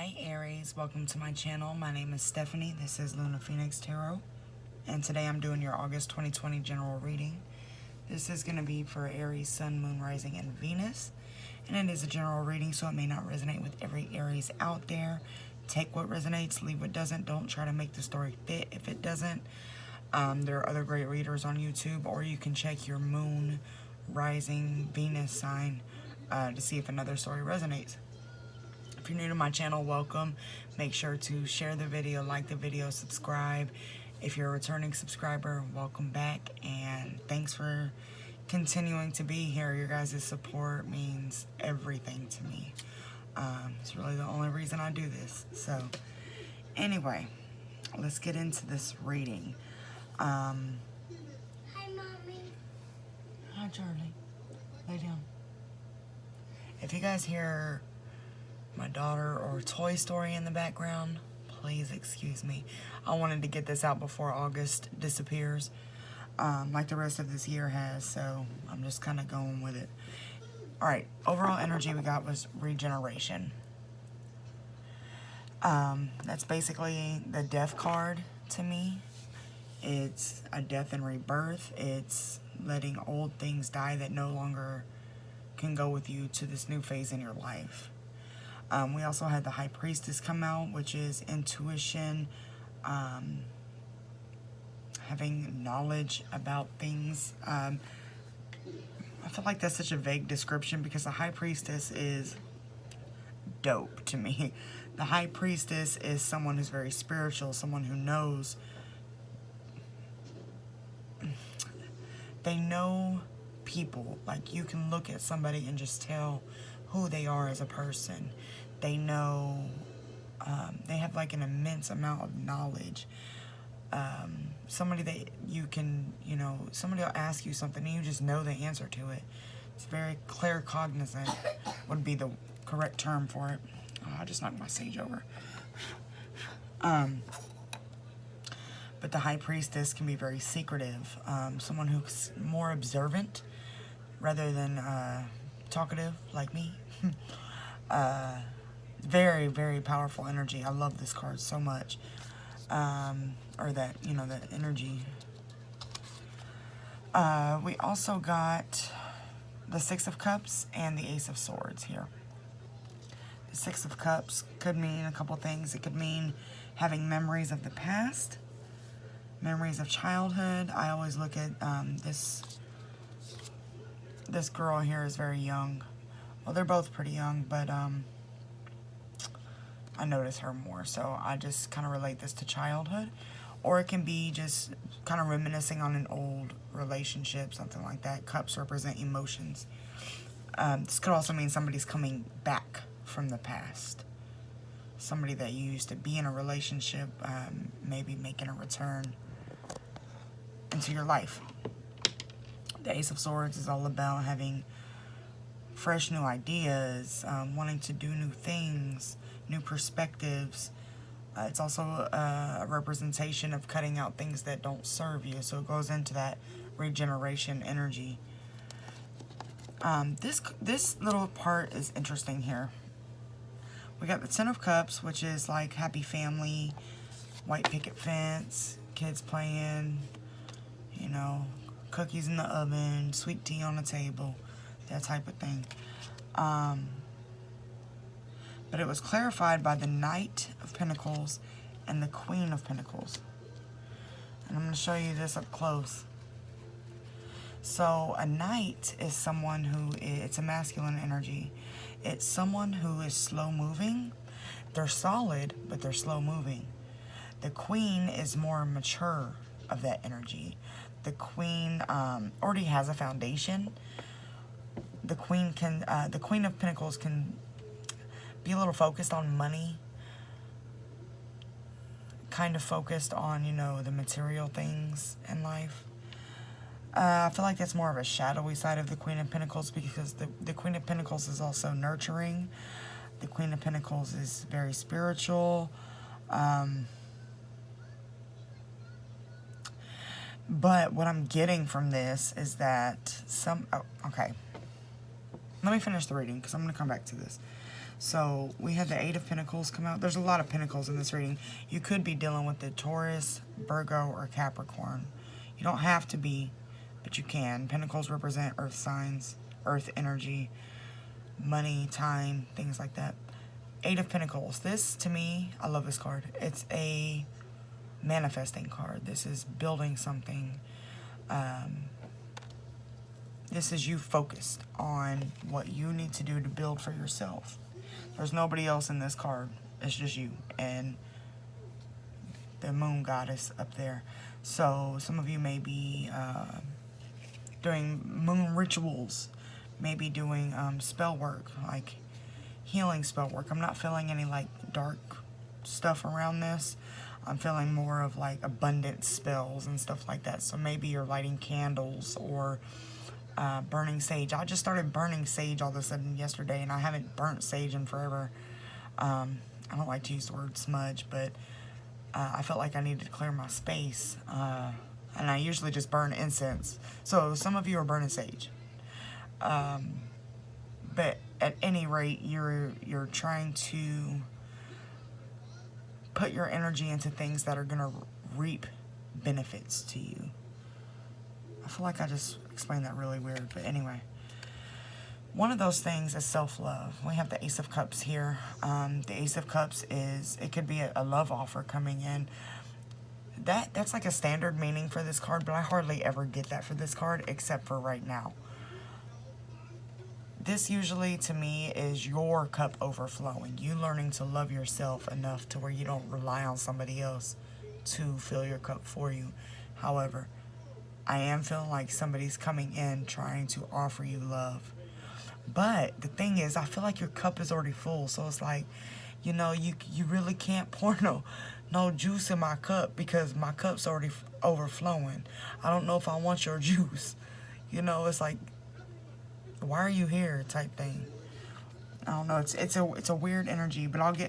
Hi Aries, welcome to my channel. My name is Stephanie. This is Luna Phoenix Tarot. And today I'm doing your August 2020 general reading. This is going to be for Aries, Sun, Moon, Rising, and Venus. And it is a general reading, so it may not resonate with every Aries out there. Take what resonates, leave what doesn't. Don't try to make the story fit if it doesn't. There are other great readers on YouTube, or you can check your Moon, Rising, Venus sign to see if another story resonates. If you're new to my channel, welcome. Make sure to share the video, like the video, subscribe. If you're a returning subscriber, welcome back, and thanks for continuing to be here. Your guys' support means everything to me. It's really the only reason I do this. So, anyway, let's get into this reading. Hi, Mommy. Hi, Charlie. Lay down. If you guys hear my daughter or Toy Story in the background, please excuse me. I wanted to get this out before August disappears, like the rest of this year has, so I'm just kind of going with it. Alright, overall energy we got was regeneration. That's basically the death card to me. It's a death and rebirth. It's letting old things die that no longer can go with you to this new phase in your life. We also had the High Priestess come out, which is intuition, having knowledge about things. I feel like that's such a vague description because the High Priestess is dope to me. The High Priestess is someone who's very spiritual, someone who knows. They know people. Like, you can look at somebody and just tell who they are as a person. They know, they have like an immense amount of knowledge. Somebody that you can, somebody will ask you something and you just know the answer to it. It's very claircognizant would be the correct term for it. Oh, I just knocked my sage over. But the High Priestess can be very secretive. Someone who's more observant rather than talkative like me. Very, very powerful energy. I love this card so much. Or that, that energy. We also got the Six of Cups and the Ace of Swords here. The Six of Cups could mean a couple things. It could mean having memories of the past, memories of childhood. I always look at this girl here is very young. Well, they're both pretty young, but I notice her more, so I just kind of relate this to childhood. Or it can be just kind of reminiscing on an old relationship, something like that. Cups represent emotions. This could also mean somebody's coming back from the past. Somebody that you used to be in a relationship, maybe making a return into your life. The Ace of Swords is all about having fresh new ideas, wanting to do new things, new perspectives. It's also a representation of cutting out things that don't serve you. So it goes into that regeneration energy. This little part is interesting here. We got the Ten of Cups, which is like happy family, white picket fence, kids playing, cookies in the oven, sweet tea on the table, that type of thing. But it was clarified by the Knight of Pentacles and the Queen of Pentacles. And I'm going to show you this up close. So a knight is someone who it's a masculine energy. It's someone who is slow moving. They're solid, but they're slow moving. The Queen is more mature of that energy. The Queen already has a foundation. The Queen of Pentacles can be a little focused on money, kind of focused on, the material things in life. I feel like that's more of a shadowy side of the Queen of Pentacles because the Queen of Pentacles is also nurturing. The Queen of Pentacles is very spiritual. But what I'm getting from this is that okay. Let me finish the reading because I'm going to come back to this. So we had the Eight of Pentacles come out. There's a lot of Pentacles in this reading. You could be dealing with the Taurus, Virgo, or Capricorn. You don't have to be, but you can. Pentacles represent earth signs, earth energy, money, time, things like that. Eight of Pentacles. This, to me, I love this card. It's a manifesting card. This is building something. This is you focused on what you need to do to build for yourself. There's nobody else in this card. It's just you and the moon goddess up there. So some of you may be doing moon rituals, maybe doing spell work, like healing spell work. I'm not feeling any like dark stuff around this. I'm feeling more of like abundance spells and stuff like that. So maybe you're lighting candles or burning sage. I just started burning sage all of a sudden yesterday, and I haven't burnt sage in forever. I don't like to use the word smudge, but I felt like I needed to clear my space, and I usually just burn incense. So some of you are burning sage, but at any rate, you're trying to put your energy into things that are gonna reap benefits to you. I feel like I just explained that really weird, but anyway. One of those things is self-love. We have the Ace of Cups here. The Ace of Cups is, it could be a love offer coming in. That's like a standard meaning for this card, but I hardly ever get that for this card, except for right now. This usually, to me, is your cup overflowing. You learning to love yourself enough to where you don't rely on somebody else to fill your cup for you. However, I am feeling like somebody's coming in trying to offer you love. But the thing is, I feel like your cup is already full. So it's like, you know, you really can't pour no juice in my cup because my cup's already overflowing. I don't know if I want your juice. You know, it's like, why are you here type thing. I don't know. It's a weird energy, but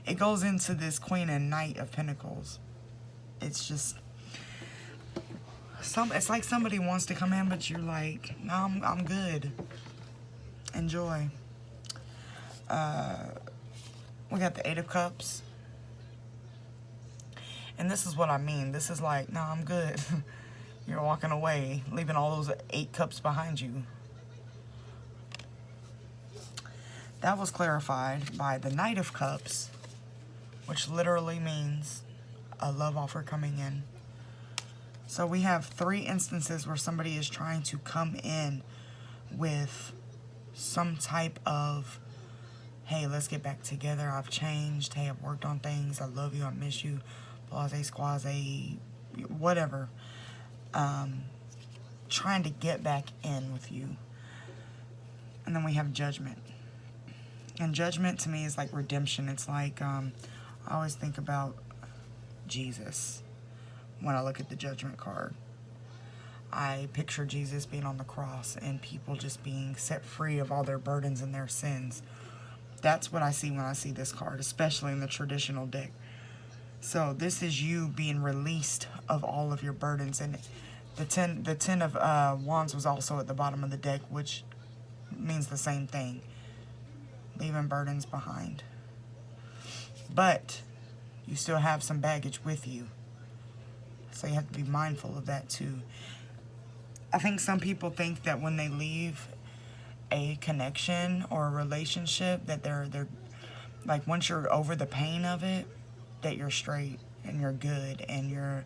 it goes into this Queen and Knight of Pentacles. It's just it's like somebody wants to come in, but you're like, no, I'm good. Enjoy. We got the Eight of Cups. And this is what I mean. This is like, no, I'm good. You're walking away, leaving all those 8 cups behind you. That was clarified by the Knight of Cups, which literally means a love offer coming in. So we have 3 instances where somebody is trying to come in with some type of, hey, let's get back together. I've changed. Hey, I've worked on things. I love you. I miss you. Blase, squaze, whatever. Trying to get back in with you. And then we have Judgment. And Judgment to me is like redemption. It's like, I always think about Jesus when I look at the Judgment card. I picture Jesus being on the cross and people just being set free of all their burdens and their sins. That's what I see when I see this card, especially in the traditional deck. So this is you being released of all of your burdens. And the 10 of Wands was also at the bottom of the deck, which means the same thing. Leaving burdens behind. But you still have some baggage with you. So you have to be mindful of that too. I think some people think that when they leave a connection or a relationship that they're like, once you're over the pain of it, that you're straight and you're good and you're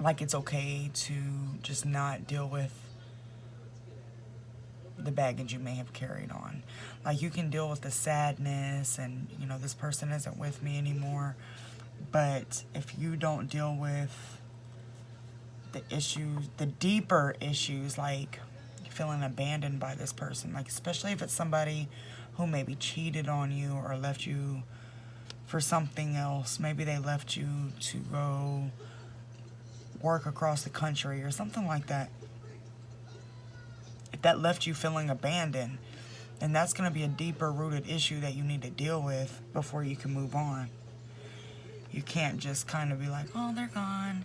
like it's okay to just not deal with the baggage you may have carried on. Like, you can deal with the sadness and, you know, this person isn't with me anymore. But if you don't deal with the issues, the deeper issues, like feeling abandoned by this person, like especially if it's somebody who maybe cheated on you or left you for something else. Maybe they left you to go work across the country or something like that. If that left you feeling abandoned, then that's going to be a deeper rooted issue that you need to deal with before you can move on. You can't just kind of be like, oh, they're gone.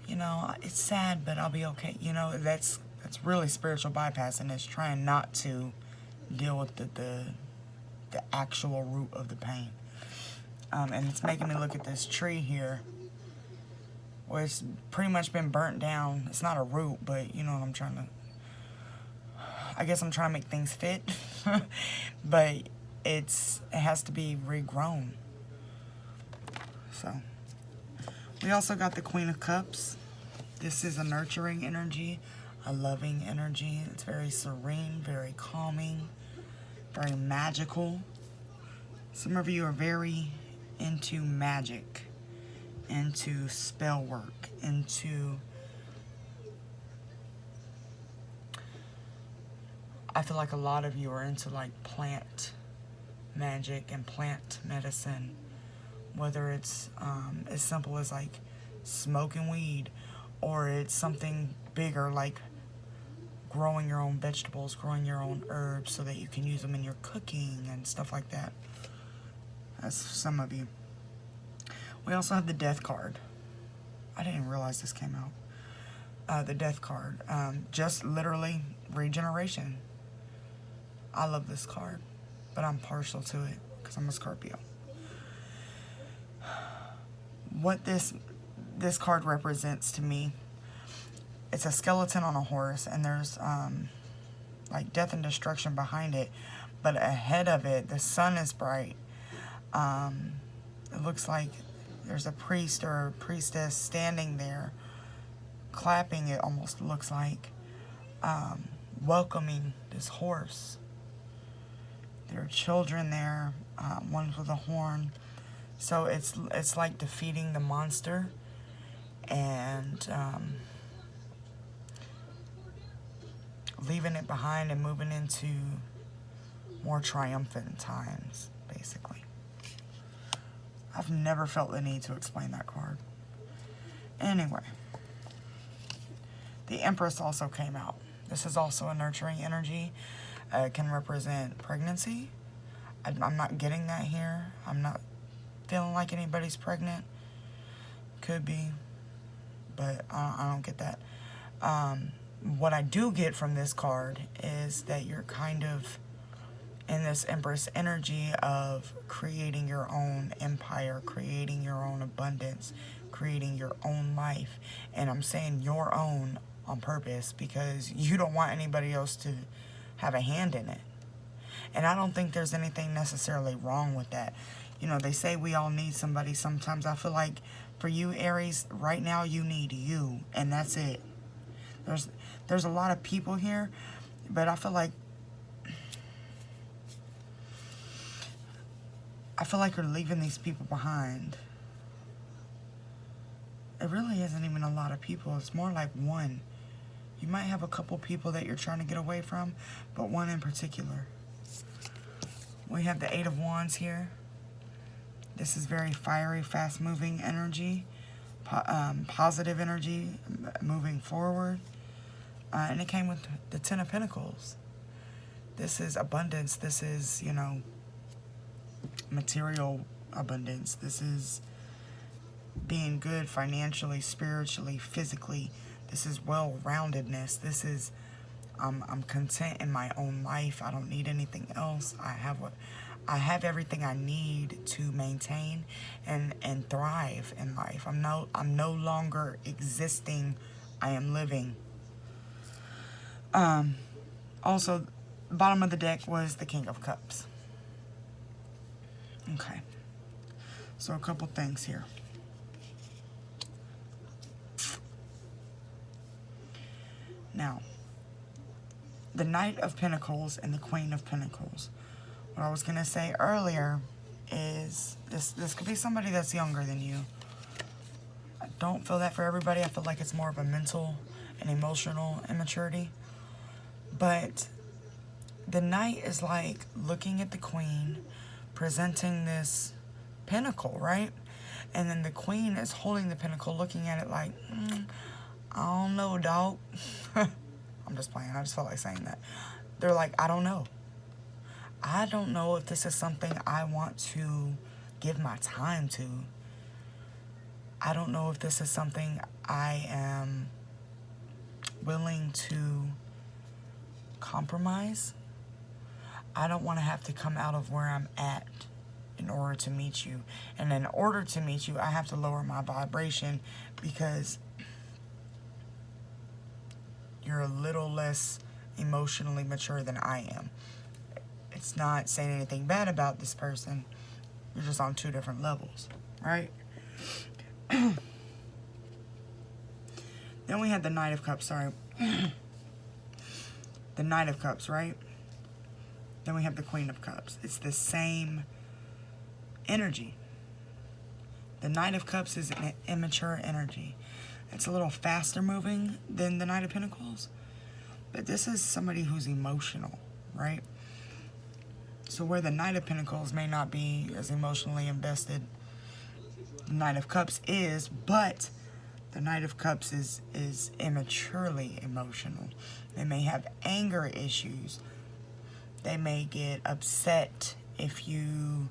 You know, it's sad, but I'll be okay. You know, that's that's really spiritual bypassing. It's trying not to deal with the actual root of the pain. And it's making me look at this tree here, where it's pretty much been burnt down. It's not a root, but you know what I'm trying to... I guess I'm trying to make things fit. But it has to be regrown. So, we also got the Queen of Cups. This is a nurturing energy, a loving energy. It's very serene, very calming, very magical. Some of you are very into magic, into spell work, into... I feel like a lot of you are into like plant magic and plant medicine. Whether it's as simple as like smoking weed, or it's something bigger like growing your own vegetables, growing your own herbs so that you can use them in your cooking and stuff like that. That's some of you. We also have the Death card. I didn't realize this came out. The Death card. Just literally regeneration. I love this card, but I'm partial to it because I'm a Scorpio. What this card represents to me, it's a skeleton on a horse, and there's like death and destruction behind it, but ahead of it, the sun is bright. It looks like there's a priest or a priestess standing there, clapping, it almost looks like, welcoming this horse. There are children there, one with a horn. So it's like defeating the monster and leaving it behind and moving into more triumphant times, basically. I've never felt the need to explain that card. Anyway, the Empress also came out. This is also a nurturing energy. It can represent pregnancy. I'm not getting that here. I'm not feeling like anybody's pregnant. Could be, but I don't get that. What I do get from this card is that you're kind of in this Empress energy of creating your own empire, creating your own abundance, creating your own life. And I'm saying your own on purpose because you don't want anybody else to have a hand in it. And I don't think there's anything necessarily wrong with that. You know, they say we all need somebody sometimes. I feel like for you, Aries, right now you need you, and that's it. There's a lot of people here, but I feel like you're leaving these people behind. It really isn't even a lot of people. It's more like one. You might have a couple people that you're trying to get away from, but one in particular. We have the Eight of Wands here. This is very fiery, fast-moving energy, positive energy, moving forward. And it came with the Ten of Pentacles. This is abundance. This is, you know, material abundance. This is being good financially, spiritually, physically. This is well-roundedness. This is, I'm content in my own life. I don't need anything else. I have everything I need to maintain and thrive in life. I'm no longer existing. I am living. Also, bottom of the deck was the King of Cups. Okay. So a couple things here. Now, the Knight of Pentacles and the Queen of Pentacles. What I was going to say earlier is this could be somebody that's younger than you. I don't feel that for everybody. I feel like it's more of a mental and emotional immaturity. But the Knight is like looking at the Queen, presenting this pentacle, right? And then the Queen is holding the pentacle, looking at it like, I don't know, dog. I'm just playing. I just felt like saying that. They're like, I don't know. I don't know if this is something I want to give my time to. I don't know if this is something I am willing to compromise. I don't want to have to come out of where I'm at in order to meet you. And in order to meet you, I have to lower my vibration because you're a little less emotionally mature than I am. It's not saying anything bad about this person. You're just on two different levels, right? Then we had the Knight of Cups, sorry. The Knight of Cups, right? Then we have the Queen of Cups. It's the same energy. The Knight of Cups is an immature energy. It's a little faster moving than the Knight of Pentacles. But this is somebody who's emotional, right? So where the Knight of Pentacles may not be as emotionally invested, the Knight of Cups is, but the Knight of Cups is immaturely emotional. They may have anger issues. They may get upset if you,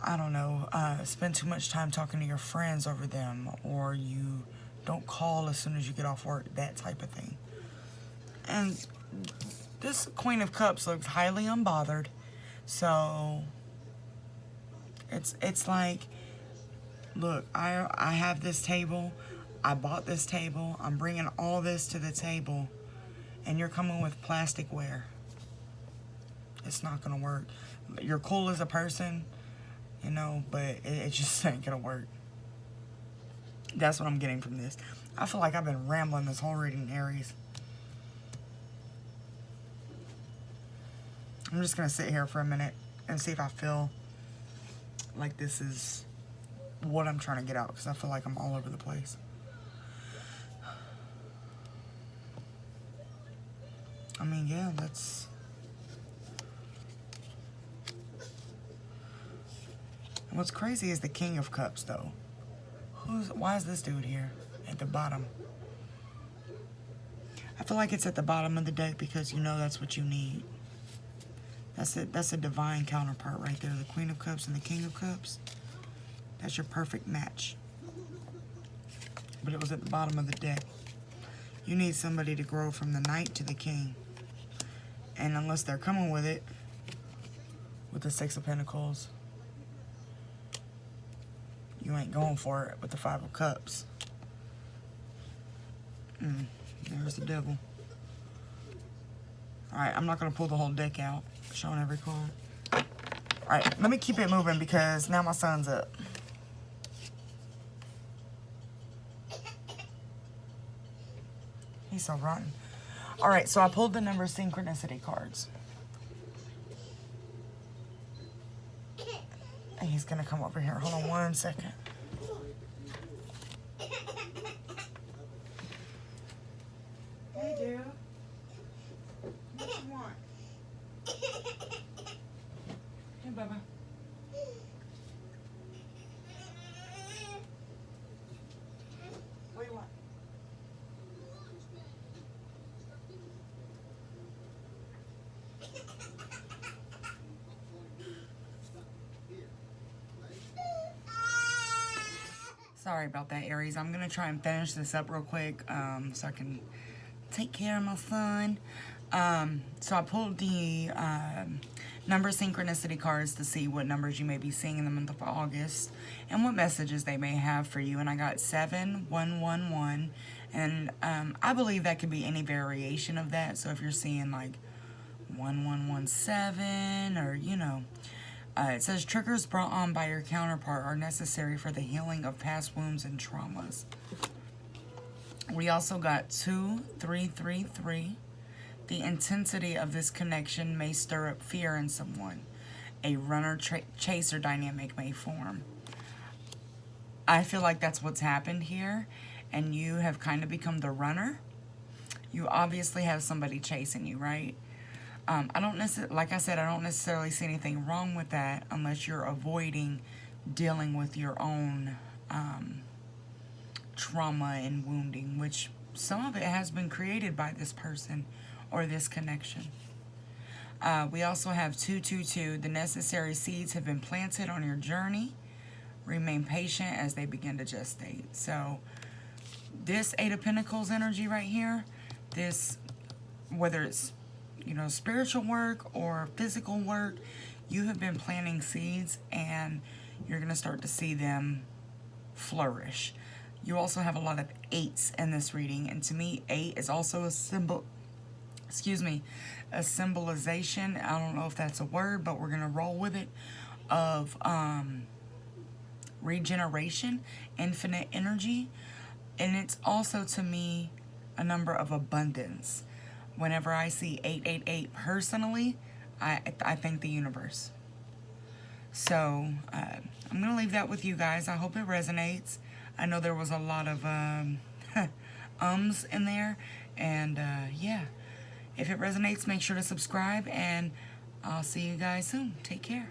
I don't know, spend too much time talking to your friends over them, or you don't call as soon as you get off work, that type of thing. And this Queen of Cups looks highly unbothered. So it's like, look, I have this table. I bought this table. I'm bringing all this to the table. And you're coming with plasticware. It's not going to work. You're cool as a person, you know, but it just ain't going to work. That's what I'm getting from this. I feel like I've been rambling this whole reading, Aries. I'm just going to sit here for a minute and see if I feel like this is what I'm trying to get out, because I feel like I'm all over the place. I mean, yeah, that's... What's crazy is the King of Cups, though. Why is this dude here at the bottom? I feel like it's at the bottom of the deck because you know that's what you need. That's it. That's a divine counterpart right there. The Queen of Cups and the King of Cups. That's your perfect match. But it was at the bottom of the deck. You need somebody to grow from the Knight to the King. And unless they're coming with it, with the Six of Pentacles, you ain't going for it with the Five of Cups. There's the Devil. Alright, I'm not going to pull the whole deck out, showing every card. Alright, let me keep it moving because now my sun's up. He's so rotten. Alright, so I pulled the number synchronicity cards. And he's going to come over here. Hold on one second. Hey, dude. What you want? Hey, Bubba. What do you want? Sorry about that, Aries. I'm going to try and finish this up real quick so I can take care of my son. So I pulled the number synchronicity cards to see what numbers you may be seeing in the month of August and what messages they may have for you. And I got 7111. And I believe that could be any variation of that. So if you're seeing like 1117 or, you know. It says triggers brought on by your counterpart are necessary for the healing of past wounds and traumas. We also got 2333. The intensity of this connection may stir up fear in someone. A runner-chaser dynamic may form. I feel like that's what's happened here, and you have kind of become the runner. You obviously have somebody chasing you, right? I don't necessarily, like I said, I don't necessarily see anything wrong with that unless you're avoiding dealing with your own trauma and wounding, which some of it has been created by this person or this connection. We also have 222. The necessary seeds have been planted on your journey. Remain patient as they begin to gestate. So this Eight of Pentacles energy right here, this, whether it's, you know, spiritual work or physical work, you have been planting seeds and you're going to start to see them flourish. You also have a lot of 8s in this reading, and to me 8 is also a symbol, excuse me, a symbolization, I don't know if that's a word, but we're going to roll with it, of regeneration, infinite energy, and it's also to me a number of abundance. Whenever I see 888 personally, I thank the universe. So I'm going to leave that with you guys. I hope it resonates. I know there was a lot of ums in there. And yeah, if it resonates, make sure to subscribe. And I'll see you guys soon. Take care.